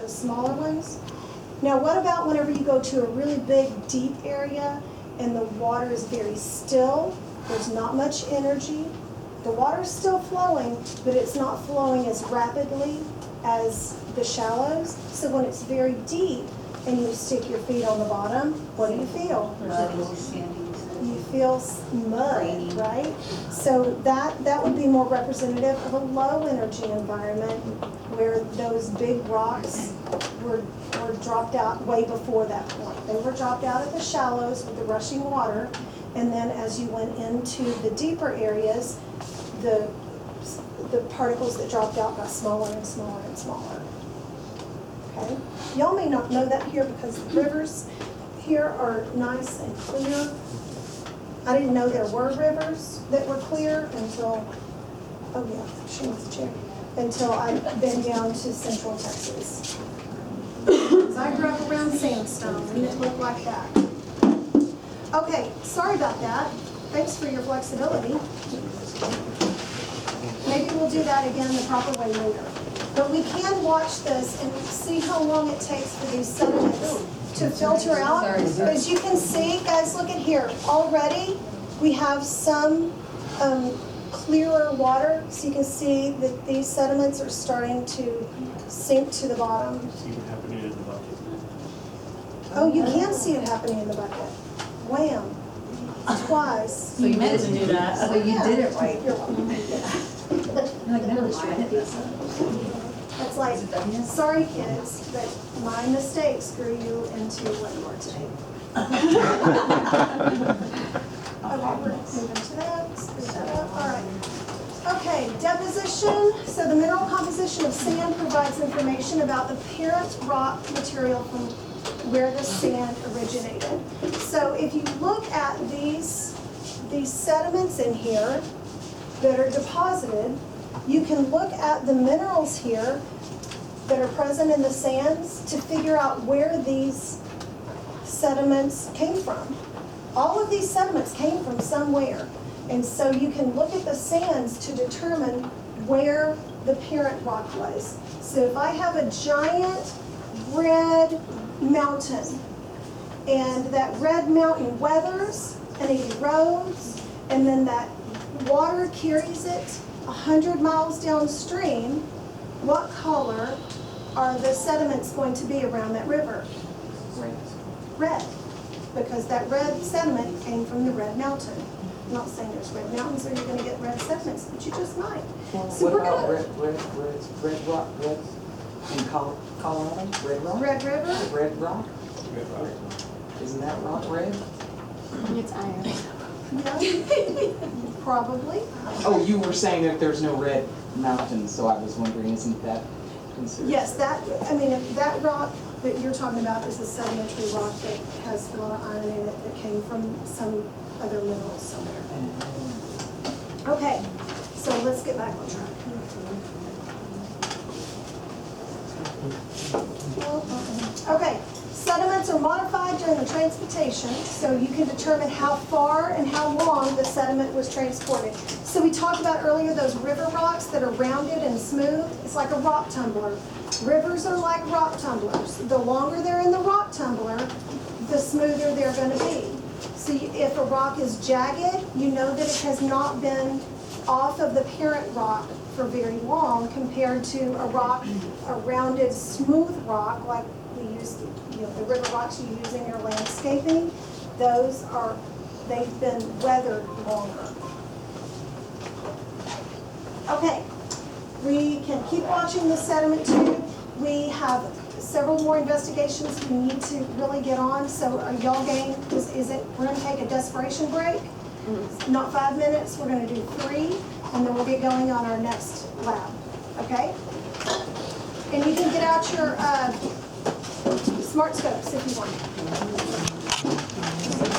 those smaller ones. Now what about whenever you go to a really big, deep area and the water is very still, there's not much energy, the water's still flowing, but it's not flowing as rapidly as the shallows. So when it's very deep and you stick your feet on the bottom, what do you feel? Muddy, sandy. You feel mud, right? So that would be more representative of a low energy environment where those big rocks were dropped out way before that point. They were dropped out at the shallows with the rushing water, and then as you went into the deeper areas, the particles that dropped out got smaller and smaller and smaller. Okay? Y'all may not know that here because the rivers here are nice and clear. I didn't know there were rivers that were clear until, oh yeah, she wants a chair, until I've been down to Central Texas. Because I grew up around sandstone and it looked like that. Okay, sorry about that. Thanks for your flexibility. Maybe we'll do that again the proper way later. But we can watch this and see how long it takes for these sediments to filter out. As you can see, guys, look at here. Already we have some clearer water, so you can see that these sediments are starting to sink to the bottom. See what happened in the bucket. Oh, you can see it happening in the bucket. Wham. Twice. So you meant to do that. So you did it right. You're welcome. It's like, sorry kids, but my mistakes grew you into what you are today. Okay, we're moving to that, screw that up, all right. Okay, deposition. So the mineral composition of sand provides information about the parent rock material from where the sand originated. So if you look at these sediments in here that are deposited, you can look at the minerals here that are present in the sands to figure out where these sediments came from. All of these sediments came from somewhere. And so you can look at the sands to determine where the parent rock was. So if I have a giant red mountain and that red mountain weathers and it erodes and then that water carries it 100 miles downstream, what color are the sediments going to be around that river? Red. Because that red sediment came from the red mountain. I'm not saying there's red mountains or you're going to get red sediments, but you just might. So What we're about going red rock, in Colorado? Red rock? Red River? Red rock? Isn't that rock red? It's iron. Yeah. Probably. Oh, you were saying that there's no red mountains, so I was wondering, isn't that considered? Yes, if that rock that you're talking about is a sedimentary rock that has a lot of iron in it that came from some other minerals somewhere. Okay, so let's get back on track. Okay, sediments are modified during the transportation, so you can determine how far and how long the sediment was transported. So we talked about earlier those river rocks that are rounded and smooth. It's like a rock tumbler. Rivers are like rock tumblers. The longer they're in the rock tumbler, the smoother they're going to be. So if a rock is jagged, you know that it has not been off of the parent rock for very long compared to a rounded, smooth rock like we use, the river rocks you use in your landscaping. They've been weathered longer. Okay, we can keep watching the sediment tube. We have several more investigations we need to really get on. So are y'all game? We're going to take a desperation break. Not 5 minutes, we're going to do 3, and then we'll get going on our next lab, okay? And you can get out your smart scopes if you want.